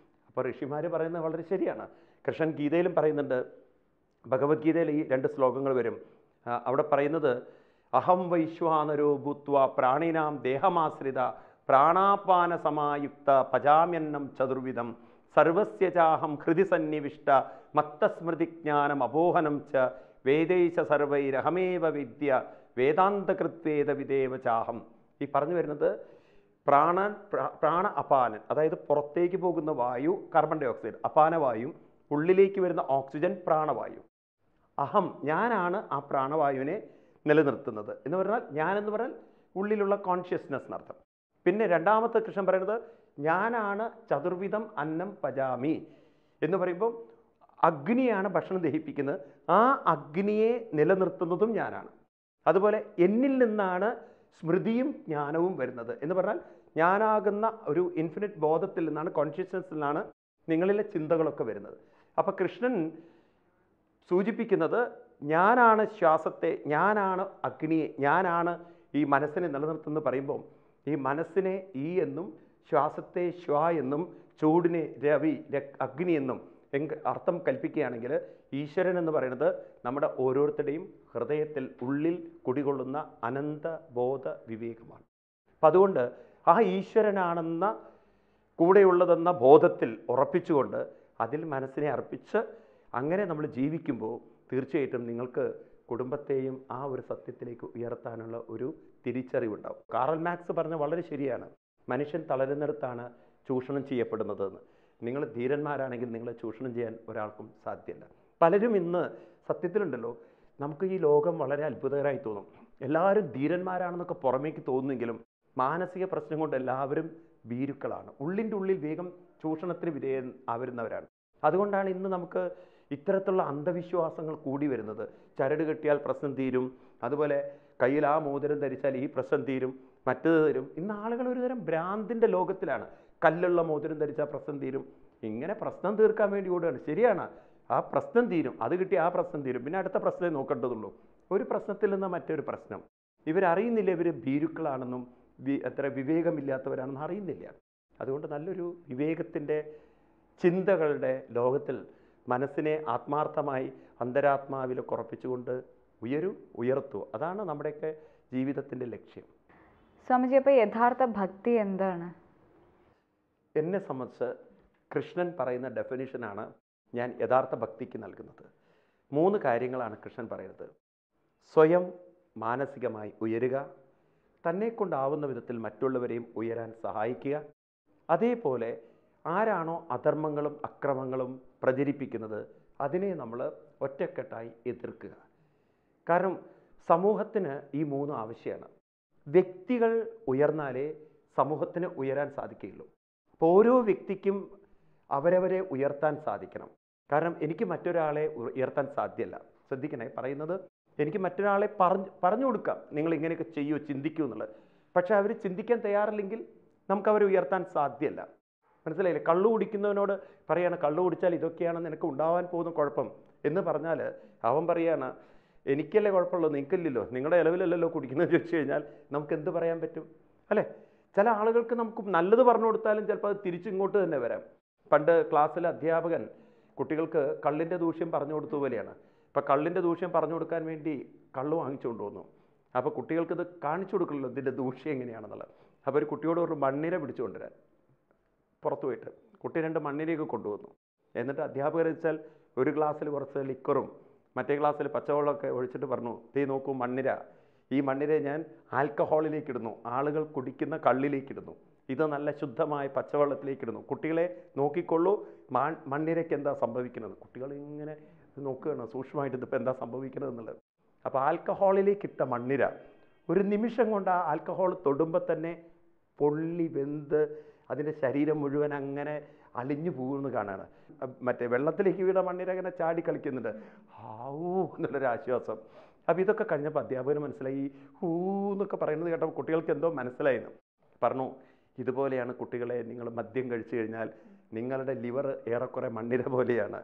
അപ്പോൾ ഋഷിമാർ പറയുന്നത് വളരെ ശരിയാണ്. കൃഷ്ണൻ ഗീതയിലും പറയുന്നുണ്ട്, ഭഗവത്ഗീതയിൽ ഈ 2 ശ്ലോകങ്ങൾ വരും. അവിടെ പറയുന്നത്, അഹം വൈശ്വാനരോ ഭൂത്വ പ്രാണിനാം ദേഹമാശ്രിത പ്രാണാപാന സമായുക്ത പചാമ്യന്നം ചതുർവിധം സർവസ്യ ചാഹം ഹൃദി സന്നിവിഷ്ട മത്തസ്മൃതിജ്ഞാനം അപോഹനം ച വേദൈശ സർവൈരഹമേവ വിദ്യ വേദാന്തകൃത്വേദ വിദേവ ചാഹം. ഈ പറഞ്ഞു വരുന്നത് പ്രാണ അപാനൻ, അതായത് പുറത്തേക്ക് പോകുന്ന വായു കാർബൺ ഡൈ ഓക്സൈഡ്, അപാനവായു, ഉള്ളിലേക്ക് വരുന്ന ഓക്സിജൻ പ്രാണവായു. അഹം, ഞാനാണ് ആ പ്രാണവായുവിനെ നിലനിർത്തുന്നത് എന്ന് പറഞ്ഞാൽ, ഞാനെന്ന് പറഞ്ഞാൽ ഉള്ളിലുള്ള കോൺഷ്യസ്നെസ് എന്നർത്ഥം. പിന്നെ രണ്ടാമത്തെ കൃഷ്ണൻ പറയുന്നത്, ഞാനാണ് ചതുർവിധം അന്നം പജാമി എന്ന് പറയുമ്പോൾ അഗ്നിയാണ് ഭക്ഷണം ദഹിപ്പിക്കുന്നത്, ആ അഗ്നിയെ നിലനിർത്തുന്നതും ഞാനാണ്. അതുപോലെ എന്നിൽ നിന്നാണ് സ്മൃതിയും ജ്ഞാനവും വരുന്നത് എന്ന് പറഞ്ഞാൽ, ഞാനാകുന്ന ഒരു ഇൻഫിനിറ്റ് ബോധത്തിൽ നിന്നാണ്, കോൺഷ്യസ്നെസ്സിൽ നിന്നാണ് നിങ്ങളിലെ ചിന്തകളൊക്കെ വരുന്നത്. അപ്പോൾ കൃഷ്ണൻ സൂചിപ്പിക്കുന്നത്, ഞാനാണ് ശ്വാസത്തെ, ഞാനാണ് അഗ്നിയെ, ഞാനാണ് ഈ മനസ്സിനെ നിലനിർത്തുന്നത് പറയുമ്പോൾ, ഈ മനസ്സിനെ ഈ എന്നും ശ്വാസത്തെ ശ്വ എന്നും ചൂടിനെ രവി അഗ്നി എന്നും അർത്ഥം കൽപ്പിക്കുകയാണെങ്കിൽ, ഈശ്വരൻ എന്ന് പറയുന്നത് നമ്മുടെ ഓരോരുത്തരുടെയും ഹൃദയത്തിൽ ഉള്ളിൽ കുടികൊള്ളുന്ന അനന്ത ബോധ വിവേകമാണ്. അപ്പം അതുകൊണ്ട് ആ ഈശ്വരനാണെന്ന കൂടെയുള്ളതെന്ന ബോധത്തിൽ ഉറപ്പിച്ചുകൊണ്ട് അതിൽ മനസ്സിനെ അർപ്പിച്ച് അങ്ങനെ നമ്മൾ ജീവിക്കുമ്പോൾ തീർച്ചയായിട്ടും നിങ്ങൾക്ക് കുടുംബത്തെയും ആ ഒരു സത്യത്തിലേക്ക് ഉയർത്താനുള്ള ഒരു തിരിച്ചറിവുണ്ടാവും. കാറൽ മാർക്സ് പറഞ്ഞ വളരെ ശരിയാണ്, മനുഷ്യൻ തളരുന്നിടത്താണ് ചൂഷണം ചെയ്യപ്പെടുന്നതെന്ന്. നിങ്ങൾ ധീരന്മാരാണെങ്കിൽ നിങ്ങളെ ചൂഷണം ചെയ്യാൻ ഒരാൾക്കും സാധ്യമല്ല. പലരും ഇന്ന് സത്യത്തിലുണ്ടല്ലോ, നമുക്ക് ഈ ലോകം വളരെ അത്ഭുതകരമായി തോന്നും. എല്ലാവരും ധീരന്മാരാണെന്നൊക്കെ പുറമേക്ക് തോന്നുമെങ്കിലും മാനസിക പ്രശ്നം കൊണ്ട് എല്ലാവരും ഭീരുക്കളാണ്. ഉള്ളിൻ്റെ ഉള്ളിൽ വേഗം ചൂഷണത്തിന് വിധേയം ആവുന്നവരാണ്. അതുകൊണ്ടാണ് ഇന്ന് നമുക്ക് ഇത്തരത്തിലുള്ള അന്ധവിശ്വാസങ്ങൾ കൂടി വരുന്നത്. ചരട് കെട്ടിയാൽ പ്രശ്നം തീരും, അതുപോലെ കയ്യിൽ ആ മോതിരം ധരിച്ചാൽ ഈ പ്രശ്നം തീരും, മറ്റേത് തരും. ഇന്ന് ആളുകൾ ഒരുതരം ഭ്രാന്തിൻ്റെ ലോകത്തിലാണ്. കല്ലുള്ള മോതിരം ധരിച്ചാൽ പ്രശ്നം തീരും, ഇങ്ങനെ പ്രശ്നം തീർക്കാൻ വേണ്ടി ഓടുകയാണ്. ശരിയാണ്, ആ പ്രശ്നം തീരും, അത് കിട്ടി ആ പ്രശ്നം തീരും, പിന്നെ അടുത്ത പ്രശ്നമേ നോക്കേണ്ടതുള്ളൂ. ഒരു പ്രശ്നത്തിൽ നിന്ന് മറ്റൊരു പ്രശ്നം. ഇവരറിയുന്നില്ല ഇവർ ഭീരുക്കളാണെന്നും അത്ര വിവേകമില്ലാത്തവരാണെന്നും അറിയുന്നില്ല. അതുകൊണ്ട് നല്ലൊരു വിവേകത്തിൻ്റെ ചിന്തകളുടെ ലോകത്തിൽ മനസ്സിനെ ആത്മാർത്ഥമായി അന്തരാത്മാവിൽ ഉറപ്പിച്ചുകൊണ്ട് ഉയർത്തൂ. അതാണ് നമ്മുടെയൊക്കെ ജീവിതത്തിൻ്റെ ലക്ഷ്യം. സ്വാമിജി, അപ്പോൾ യഥാർത്ഥ ഭക്തി എന്താണ്? എന്നെ സംബന്ധിച്ച് കൃഷ്ണൻ പറയുന്ന ഡെഫിനിഷനാണ് ഞാൻ യഥാർത്ഥ ഭക്തിക്ക് നൽകുന്നത്. 3 കാര്യങ്ങളാണ് കൃഷ്ണൻ പറയുന്നത്. സ്വയം മാനസികമായി ഉയരുക, തന്നെക്കൊണ്ടാവുന്ന വിധത്തിൽ മറ്റുള്ളവരെയും ഉയരാൻ സഹായിക്കുക, അതേപോലെ ആരാണോ അധർമ്മങ്ങളും അക്രമങ്ങളും പ്രചരിപ്പിക്കുന്നത് അതിനെ നമ്മൾ ഒറ്റക്കെട്ടായി എതിർക്കുക. കാരണം സമൂഹത്തിന് ഈ 3 ആവശ്യമാണ്. വ്യക്തികൾ ഉയർന്നാലേ സമൂഹത്തിന് ഉയരാൻ സാധിക്കുകയുള്ളൂ. അപ്പോൾ ഓരോ വ്യക്തിക്കും അവരവരെ ഉയർത്താൻ സാധിക്കണം. കാരണം എനിക്ക് മറ്റൊരാളെ ഉയർത്താൻ സാധ്യമല്ല. ശ്രദ്ധിക്കണേ, പറയുന്നത് എനിക്ക് മറ്റൊരാളെ പറഞ്ഞു കൊടുക്കാം, നിങ്ങൾ ഇങ്ങനെയൊക്കെ ചെയ്യൂ, ചിന്തിക്കൂ എന്നുള്ളത്. പക്ഷെ അവർ ചിന്തിക്കാൻ തയ്യാറില്ലെങ്കിൽ നമുക്ക് അവരെ ഉയർത്താൻ സാധ്യമല്ല. മനസ്സിലായില്ലേ? കള്ളു കുടിക്കുന്നവനോട് പറയാണ്, കള്ളു കുടിച്ചാൽ ഇതൊക്കെയാണ് നിനക്ക് ഉണ്ടാവാൻ പോകുന്ന കുഴപ്പം എന്ന് പറഞ്ഞാൽ അവൻ പറയാണ്, എനിക്കല്ലേ കുഴപ്പമുള്ളൂ, നിങ്ങൾക്കില്ലല്ലോ, നിങ്ങളുടെ ഇലവിലല്ലല്ലോ കുടിക്കുന്നത് ചോദിച്ചു കഴിഞ്ഞാൽ നമുക്ക് എന്ത് പറയാൻ പറ്റും? അല്ലേ? ചില ആളുകൾക്ക് നമുക്ക് നല്ലത് പറഞ്ഞു കൊടുത്താലും ചിലപ്പോൾ അത് തിരിച്ചിങ്ങോട്ട് തന്നെ വരാം. പണ്ട് ക്ലാസ്സിലെ അധ്യാപകൻ കുട്ടികൾക്ക് കള്ളിൻ്റെ ദൂഷ്യം പറഞ്ഞു കൊടുത്ത പോലെയാണ്. ഇപ്പം കള്ളിൻ്റെ ദൂഷ്യം പറഞ്ഞു കൊടുക്കാൻ വേണ്ടി കള്ള് വാങ്ങിച്ചുകൊണ്ട് വന്നു. അപ്പോൾ കുട്ടികൾക്കിത് കാണിച്ചു കൊടുക്കണല്ലോ ഇതിൻ്റെ ദൂഷ്യം എങ്ങനെയാണെന്നുള്ളത്. അപ്പോൾ ഒരു കുട്ടിയോട് ഒരു മണ്ണിര പിടിച്ചു കൊണ്ടുവരാൻ പുറത്തു പോയിട്ട് കുട്ടി 2 മണ്ണിരയൊക്കെ കൊണ്ടുവന്നു. എന്നിട്ട് അധ്യാപകർ വെച്ചാൽ ഒരു ഗ്ലാസ്സിൽ കുറച്ച് ലിക്കറും മറ്റേ ഗ്ലാസ്സിൽ പച്ചവെള്ളമൊക്കെ ഒഴിച്ചിട്ട് പറഞ്ഞു, തീ നോക്കൂ മണ്ണിര, ഈ മണ്ണിരയെ ഞാൻ ആൽക്കഹോളിലേക്ക് ഇടുന്നു, ആളുകൾ കുടിക്കുന്ന കള്ളിലേക്ക് ഇടുന്നു, ഇത് നല്ല ശുദ്ധമായ പച്ചവെള്ളത്തിലേക്ക് ഇടുന്നു, കുട്ടികളെ നോക്കിക്കൊള്ളൂ, മണ്ണിരയ്ക്ക് എന്താ സംഭവിക്കുന്നത്. കുട്ടികൾ ഇങ്ങനെ നോക്കുകയാണ് സൂക്ഷ്മമായിട്ട്, ഇതിപ്പോൾ എന്താ സംഭവിക്കുന്നത് എന്നുള്ളത്. അപ്പോൾ ആൽക്കഹോളിലേക്ക് ഇട്ട മണ്ണിര ഒരു നിമിഷം കൊണ്ട് ആ ആൽക്കഹോൾ തൊടുമ്പോൾ തന്നെ പൊള്ളി വെന്ത് അതിൻ്റെ ശരീരം മുഴുവൻ അങ്ങനെ അലിഞ്ഞു പോകുമെന്ന് കാണാണ്. മറ്റേ വെള്ളത്തിലേക്ക് വീണ മണ്ണിര അങ്ങനെ ചാടി കളിക്കുന്നുണ്ട്, ഹാവൂ എന്നുള്ളൊരു ആശ്വാസം. അപ്പോൾ ഇതൊക്കെ കഴിഞ്ഞപ്പോൾ അധ്യാപകന് മനസ്സിലായി, ഹൂ എന്നൊക്കെ പറയുന്നത് കേട്ടപ്പോൾ കുട്ടികൾക്ക് എന്തോ മനസ്സിലായിരുന്നു. പറഞ്ഞു, ഇതുപോലെയാണ് കുട്ടികളെ, നിങ്ങൾ മദ്യം കഴിച്ചു കഴിഞ്ഞാൽ നിങ്ങളുടെ ലിവർ ഏറെക്കുറെ മണ്ണിര പോലെയാണ്.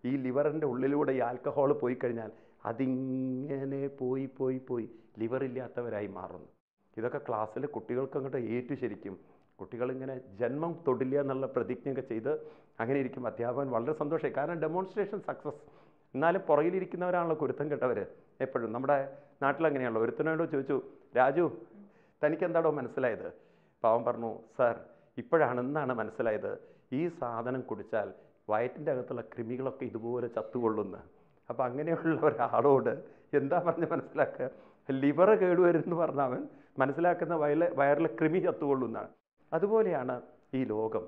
ഈ ലിവറിൻ്റെ ഉള്ളിലൂടെ ഈ ആൽക്കഹോൾ പോയി കഴിഞ്ഞാൽ അതിങ്ങനെ പോയി ലിവറില്ലാത്തവരായി മാറുന്നു. ഇതൊക്കെ ക്ലാസ്സിൽ കുട്ടികൾക്ക് അങ്ങോട്ട് ഏറ്റു. ശരിക്കും കുട്ടികളിങ്ങനെ ജന്മം തൊടില്ല എന്നുള്ള പ്രതിജ്ഞയൊക്കെ ചെയ്ത് അങ്ങനെ ഇരിക്കും. അധ്യാപകൻ വളരെ സന്തോഷമായി, കാരണം ഡെമോൺസ്ട്രേഷൻ സക്സസ്. എന്നാലും പുറകിലിരിക്കുന്നവരാണല്ലോ കുരുത്തം കെട്ടവർ എപ്പോഴും. നമ്മുടെ നാട്ടിലങ്ങനെയാണല്ലോ. ഒരുത്തനോട് ചോദിച്ചു, രാജു തനിക്കെന്താണോ മനസ്സിലായത്? പാവൻ പറഞ്ഞു, സാർ ഇന്നാണ് മനസ്സിലായത്, ഈ സാധനം കുടിച്ചാൽ വയറ്റിൻ്റെ അകത്തുള്ള കൃമികളൊക്കെ ഇതുപോലെ ചത്തുകൊള്ളുന്നു. അപ്പോൾ അങ്ങനെയുള്ള ഒരാളോട് എന്താ പറഞ്ഞ് മനസ്സിലാക്കുക? ലിവർ കേടുവരുമെന്ന് പറഞ്ഞ അവൻ മനസ്സിലാക്കുന്ന വയറിലെ കൃമി ചത്തുകൊള്ളുന്നതാണ്. അതുപോലെയാണ് ഈ ലോകം.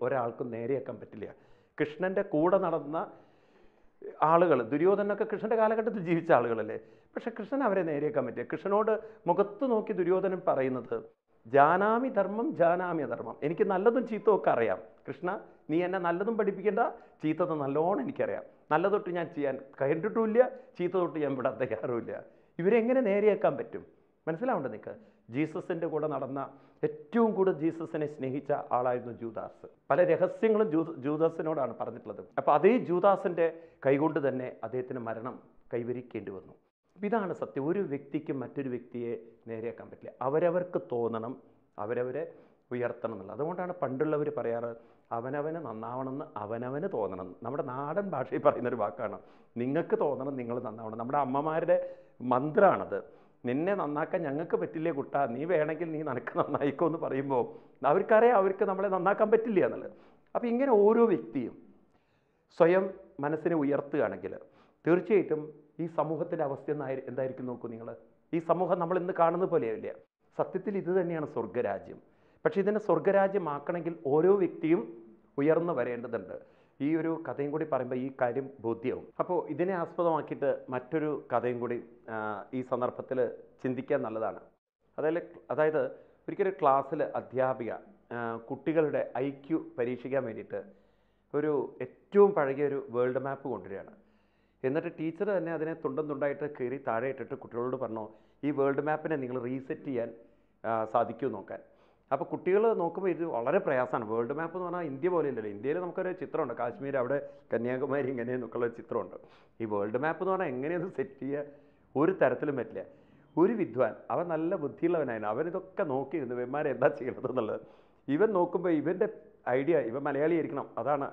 ഒരാൾക്കും നേരെയാക്കാൻ പറ്റില്ല. കൃഷ്ണൻ്റെ കൂടെ നടന്ന ആളുകൾ, ദുര്യോധനൊക്കെ കൃഷ്ണൻ്റെ കാലഘട്ടത്തിൽ ജീവിച്ച ആളുകളല്ലേ, പക്ഷെ കൃഷ്ണൻ അവരെ നേരെയാക്കാൻ പറ്റില്ല. കൃഷ്ണനോട് മുഖത്ത് നോക്കി ദുര്യോധനൻ പറയുന്നത്, ജാനാമി ധർമ്മം ജാനാമി അധർമ്മം, എനിക്ക് നല്ലതും ചീത്തവും ഒക്കെ അറിയാം. കൃഷ്ണ, നീ എന്നെ നല്ലതും പഠിപ്പിക്കേണ്ട, ചീത്തത് നല്ലോണം എനിക്കറിയാം. നല്ലതൊട്ട് ഞാൻ ചെയ്യാൻ കണ്ടിട്ടുമില്ല, ചീത്ത തൊട്ട് ഞാൻ വിടാൻ തയ്യാറുമില്ല. ഇവരെങ്ങനെ നേരെയാക്കാൻ പറ്റും? മനസ്സിലാവേണ്ടത് നിങ്ങൾക്ക്. ജീസസിൻ്റെ കൂടെ നടന്ന ഏറ്റവും കൂടുതൽ ജീസസിനെ സ്നേഹിച്ച ആളായിരുന്നു ജൂദാസ്. പല രഹസ്യങ്ങളും ജൂദാസിനോടാണ് പറഞ്ഞിട്ടുള്ളത്. അപ്പോൾ അതേ ജൂദാസിൻ്റെ കൈകൊണ്ട് തന്നെ അദ്ദേഹത്തിന് മരണം കൈവരിക്കേണ്ടി വന്നു. ഇതാണ് സത്യം. ഒരു വ്യക്തിക്ക് മറ്റൊരു വ്യക്തിയെ നേരെയാക്കാൻ പറ്റില്ല. അവരവർക്ക് തോന്നണം, അവരവരെ ഉയർത്തണം എന്നുള്ളത്. അതുകൊണ്ടാണ് പണ്ടുള്ളവർ പറയാറ്, അവനവന് നന്നാവണമെന്ന് അവനവന് തോന്നണം. നമ്മുടെ നാടൻ ഭാഷയിൽ പറയുന്നൊരു വാക്കാണ്, നിങ്ങൾക്ക് തോന്നണം നിങ്ങൾ നന്നാവണം. നമ്മുടെ അമ്മമാരുടെ മന്ത്രമാണത്. നിന്നെ നന്നാക്കാൻ ഞങ്ങൾക്ക് പറ്റില്ലേ കുട്ടാ, നീ വേണമെങ്കിൽ നീ നിനക്ക് നന്നായിക്കോ എന്ന് പറയുമ്പോൾ അവർക്കറിയാം അവർക്ക് നമ്മളെ നന്നാക്കാൻ പറ്റില്ല എന്നുള്ളത്. അപ്പോൾ ഇങ്ങനെ ഓരോ വ്യക്തിയും സ്വയം മനസ്സിനെ ഉയർത്തുകയാണെങ്കിൽ തീർച്ചയായിട്ടും ഈ സമൂഹത്തിൻ്റെ അവസ്ഥ എന്തായിരിക്കും നോക്കൂ നിങ്ങൾ. ഈ സമൂഹം നമ്മൾ ഇന്ന് കാണുന്ന പോലെയല്ല. സത്യത്തിൽ ഇത് തന്നെയാണ് സ്വർഗരാജ്യം. പക്ഷേ ഇതിനെ സ്വർഗരാജ്യമാക്കണമെങ്കിൽ ഓരോ വ്യക്തിയും ഉയർന്നു വരേണ്ടതുണ്ട്. ഈ ഒരു കഥയും കൂടി പറയുമ്പോൾ ഈ കാര്യം ബോധ്യവും. അപ്പോൾ ഇതിനെ ആസ്പദമാക്കിയിട്ട് മറ്റൊരു കഥയും കൂടി ഈ സന്ദർഭത്തിൽ ചിന്തിക്കാൻ നല്ലതാണ്. അതായത് ഒരിക്കലും ക്ലാസ്സിൽ അധ്യാപിക കുട്ടികളുടെ IQ പരീക്ഷിക്കാൻ വേണ്ടിയിട്ട് ഒരു ഏറ്റവും പഴകിയ ഒരു വേൾഡ് മാപ്പ് കൊണ്ടുവരികയാണ്. എന്നിട്ട് ടീച്ചർ തന്നെ അതിനെ തുണ്ടം തുണ്ടായിട്ട് കയറി താഴെ ഇട്ടിട്ട് കുട്ടികളോട് പറഞ്ഞു, ഈ വേൾഡ് മാപ്പിനെ നിങ്ങൾ റീസെറ്റ് ചെയ്യാൻ സാധിക്കുമോ നോക്കാൻ. അപ്പോൾ കുട്ടികൾ നോക്കുമ്പോൾ ഇത് വളരെ പ്രയാസമാണ്. വേൾഡ് മാപ്പ് എന്ന് പറഞ്ഞാൽ ഇന്ത്യ പോലെ ഇല്ലല്ലോ. ഇന്ത്യയിൽ നമുക്കൊരു ചിത്രമുണ്ട്, കാശ്മീർ, അവിടെ കന്യാകുമാരി, ഇങ്ങനെയെന്നൊക്കെയുള്ള ചിത്രമുണ്ട്. ഈ വേൾഡ് മാപ്പ് എന്ന് പറഞ്ഞാൽ എങ്ങനെയൊന്നും സെറ്റ് ചെയ്യുക ഒരു തരത്തിലും പറ്റില്ല. ഒരു വിദ്വാൻ, അവൻ നല്ല ബുദ്ധിയുള്ളവനായിരുന്നു, അവനിതൊക്കെ നോക്കിയിരുന്നു ഇവന്മാരെ എന്താ ചെയ്യണത് എന്നുള്ളത്. ഇവൻ നോക്കുമ്പോൾ ഇവൻ്റെ ഐഡിയ, ഇവൻ മലയാളി ആയിരിക്കണം, അതാണ്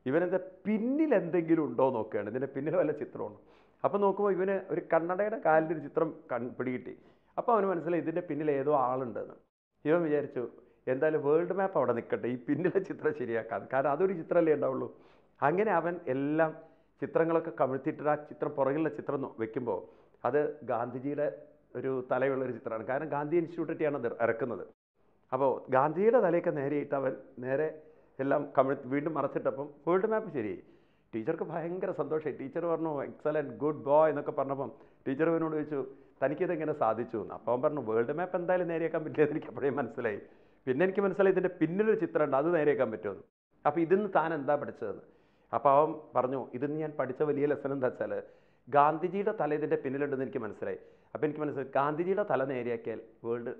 ഇവനെന്താ പിന്നിൽ എന്തെങ്കിലും ഉണ്ടോ നോക്കുകയാണ്. ഇതിൻ്റെ പിന്നിൽ വല്ല ചിത്രമുണ്ടോ. അപ്പോൾ നോക്കുമ്പോൾ ഇവന് ഒരു കണ്ണടയുടെ കാലിൻ്റെ ഒരു ചിത്രം പിടികിട്ടി. അപ്പോൾ അവന് മനസ്സിലായി ഇതിൻ്റെ പിന്നിൽ ഏതോ ആളുണ്ടെന്ന്. ഇവൻ വിചാരിച്ചു എന്തായാലും വേൾഡ് മാപ്പ് അവിടെ നിൽക്കട്ടെ, ഈ പിന്നിലെ ചിത്രം ശരിയാക്കാം, കാരണം അതൊരു ചിത്രമല്ലേ ഉണ്ടാവുള്ളൂ. അങ്ങനെ അവൻ എല്ലാം ചിത്രങ്ങളൊക്കെ കമിഴ്ത്തിയിട്ട് ആ ചിത്രം പുറകിലുള്ള ചിത്രം വെക്കുമ്പോൾ അത് ഗാന്ധിജിയുടെ ഒരു തലയുള്ളൊരു ചിത്രമാണ്. കാരണം ഗാന്ധി ഇൻസ്റ്റിറ്റ്യൂട്ടിയാണ് അത് ഇറക്കുന്നത്. അപ്പോൾ ഗാന്ധിജിയുടെ തലയൊക്കെ നേരെയിട്ട് അവൻ നേരെ എല്ലാം വീണ്ടും മറച്ചിട്ടപ്പം വേൾഡ് മാപ്പ് ശരിയായി. ടീച്ചർക്ക് ഭയങ്കര സന്തോഷമായി. ടീച്ചർ പറഞ്ഞു എക്സലൻറ്റ്, ഗുഡ് ബോയ് എന്നൊക്കെ പറഞ്ഞപ്പം ടീച്ചർ ഇവനോട് ചോദിച്ചു തനിക്കിതെങ്ങനെ സാധിച്ചു എന്ന്. അപ്പോൾ അവൻ പറഞ്ഞു വേൾഡ് മാപ്പ് എന്തായാലും നേരെയാക്കാൻ പറ്റില്ലെന്ന് എനിക്ക് അപ്പോഴേ മനസ്സിലായി. പിന്നെ എനിക്ക് മനസ്സിലായി ഇതിൻ്റെ പിന്നിലൊരു ചിത്രമുണ്ട്, അത് നേരെയാക്കാൻ പറ്റുമെന്ന്. അപ്പോൾ ഇതിന്ന് താൻ എന്താ പഠിച്ചതെന്ന്. അപ്പോൾ അവൻ പറഞ്ഞു ഇതിന്ന് ഞാൻ പഠിച്ച വലിയ ലെസൺ എന്താ വെച്ചാൽ ഗാന്ധിജിയുടെ തല ഇതിൻ്റെ പിന്നിലുണ്ടെന്ന് എനിക്ക് മനസ്സിലായി. അപ്പോൾ എനിക്ക് മനസ്സിലായി ഗാന്ധിജിയുടെ തല നേരെയാക്കിയാൽ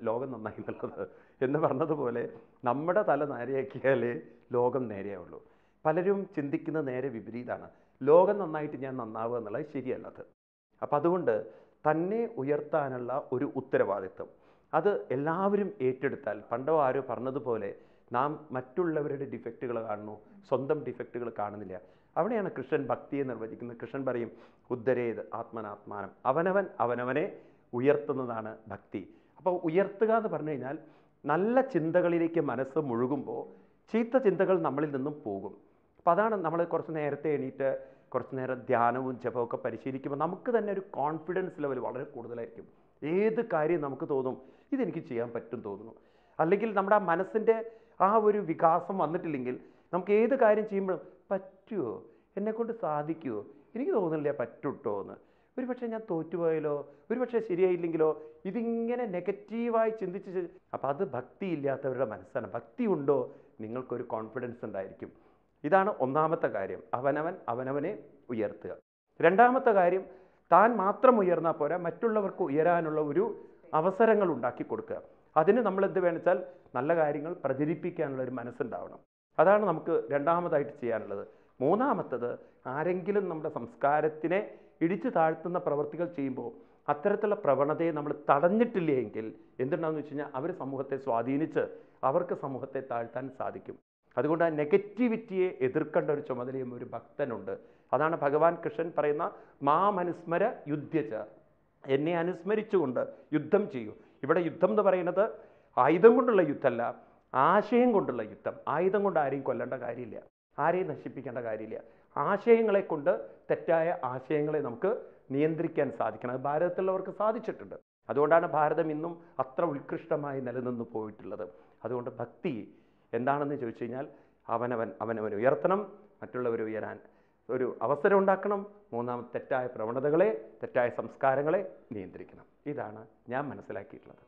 ലോകം നന്നായി എന്നുള്ളത്. എന്ന് പറഞ്ഞതുപോലെ നമ്മുടെ തല നേരെയാക്കിയാലേ ലോകം നേരെയാവുള്ളൂ. പലരും ചിന്തിക്കുന്നത് നേരെ വിപരീതമാണ്. ലോകം നന്നായിട്ട് ഞാൻ നന്നാവുക എന്നുള്ളത് ശരിയല്ലത്. അപ്പം അതുകൊണ്ട് തന്നെ ഉയർത്താനുള്ള ഒരു ഉത്തരവാദിത്വം അത് എല്ലാവരും ഏറ്റെടുത്താൽ, പണ്ടോ ആരോ പറഞ്ഞതുപോലെ നാം മറ്റുള്ളവരുടെ ഡിഫക്റ്റുകൾ കാണുന്നു, സ്വന്തം ഡിഫക്റ്റുകൾ കാണുന്നില്ല. അവിടെയാണ് കൃഷ്ണൻ ഭക്തിയെ നിർവചിക്കുന്നത്. കൃഷ്ണൻ പറയും ഉദ്ധരേത് ആത്മനാത്മാനം, അവനവനെ ഉയർത്തുന്നതാണ് ഭക്തി. അപ്പോൾ ഉയർത്തുക എന്ന് പറഞ്ഞു കഴിഞ്ഞാൽ നല്ല ചിന്തകളിലേക്ക് മനസ്സ് മുഴുകുമ്പോൾ ചീത്ത ചിന്തകൾ നമ്മളിൽ നിന്നും പോകും. അപ്പോൾ അതാണ് നമ്മൾ കുറച്ച് നേരത്തെ എണീറ്റ് കുറച്ച് നേരം ധ്യാനവും ജപമൊക്കെ പരിശീലിക്കുമ്പോൾ നമുക്ക് തന്നെ ഒരു കോൺഫിഡൻസ് ലെവൽ വളരെ കൂടുതലായിരിക്കും. ഏത് കാര്യം നമുക്ക് തോന്നും ഇതെനിക്ക് ചെയ്യാൻ പറ്റും തോന്നുന്നു. അല്ലെങ്കിൽ നമ്മുടെ ആ മനസ്സിൻ്റെ ആ ഒരു വികാസം വന്നിട്ടില്ലെങ്കിൽ നമുക്ക് ഏത് കാര്യം ചെയ്യുമ്പോഴും പറ്റുമോ, എന്നെക്കൊണ്ട് സാധിക്കുമോ, എനിക്ക് തോന്നുന്നില്ല പറ്റുട്ടോ എന്ന്, ഒരു പക്ഷേ ഞാൻ തോറ്റുപോയാലോ, ഒരു പക്ഷേ ശരിയായില്ലെങ്കിലോ, ഇതിങ്ങനെ നെഗറ്റീവായി ചിന്തിച്ച്. അപ്പോൾ അത് ഭക്തി ഇല്ലാത്തവരുടെ മനസ്സാണ്. ഭക്തി ഉണ്ടോ നിങ്ങൾക്കൊരു കോൺഫിഡൻസ് ഉണ്ടായിരിക്കും. ഇതാണ് ഒന്നാമത്തെ കാര്യം, അവനവനെ ഉയർത്തുക. രണ്ടാമത്തെ കാര്യം താൻ മാത്രം ഉയർന്നാൽ പോരാ, മറ്റുള്ളവർക്ക് ഉയരാനുള്ള ഒരു അവസരങ്ങൾ ഉണ്ടാക്കി കൊടുക്കുക. അതിന് നമ്മൾ എന്ത് വേണമെച്ചാൽ നല്ല കാര്യങ്ങൾ പ്രചരിപ്പിക്കാനുള്ള ഒരു മനസ്സുണ്ടാവണം. അതാണ് നമുക്ക് രണ്ടാമതായിട്ട് ചെയ്യാനുള്ളത്. മൂന്നാമത്തത് ആരെങ്കിലും നമ്മുടെ സംസ്കാരത്തിനെ ഇടിച്ചു താഴ്ത്തുന്ന പ്രവൃത്തികൾ ചെയ്യുമ്പോൾ അത്തരത്തിലുള്ള പ്രവണതയെ നമ്മൾ തടഞ്ഞിട്ടില്ല എങ്കിൽ എന്തുണ്ടാകുമെന്ന് വെച്ച് കഴിഞ്ഞാൽ അവർ സമൂഹത്തെ സ്വാധീനിച്ച് അവർക്ക് സമൂഹത്തെ താഴ്ത്താൻ സാധിക്കും. അതുകൊണ്ട് ആ നെഗറ്റിവിറ്റിയെ എതിർക്കേണ്ട ഒരു ചുമതലയും ഒരു ഭക്തനുണ്ട്. അതാണ് ഭഗവാൻ കൃഷ്ണൻ പറയുന്ന മാമനുസ്മര യുദ്ധ്യച, എന്നെ അനുസ്മരിച്ചുകൊണ്ട് യുദ്ധം ചെയ്യൂ. ഇവിടെ യുദ്ധം എന്ന് പറയുന്നത് ആയുധം കൊണ്ടുള്ള യുദ്ധമല്ല, ആശയം കൊണ്ടുള്ള യുദ്ധം. ആയുധം കൊണ്ട് ആരെയും കൊല്ലേണ്ട കാര്യമില്ല, ആരെയും നശിപ്പിക്കേണ്ട കാര്യമില്ല. ആശയങ്ങളെ കൊണ്ട്, തെറ്റായ ആശയങ്ങളെ നമുക്ക് നിയന്ത്രിക്കാൻ സാധിക്കണം. അത് ഭാരതത്തിലുള്ളവർക്ക് സാധിച്ചിട്ടുണ്ട്. അതുകൊണ്ടാണ് ഭാരതം ഇന്നും അത്ര ഉത്കൃഷ്ടമായി നിലനിന്ന് പോയിട്ടുള്ളത്. അതുകൊണ്ട് ഭക്തി എന്താണെന്ന് ചോദിച്ചു കഴിഞ്ഞാൽ അവനവൻ ഉയർത്തണം, മറ്റുള്ളവർ ഉയരാൻ ഒരു അവസരം ഉണ്ടാക്കണം. മൂന്നാമത് തെറ്റായ പ്രവണതകളെ, തെറ്റായ സംസ്കാരങ്ങളെ നിയന്ത്രിക്കണം. ഇതാണ് ഞാൻ മനസ്സിലാക്കിയിട്ടുള്ളത്.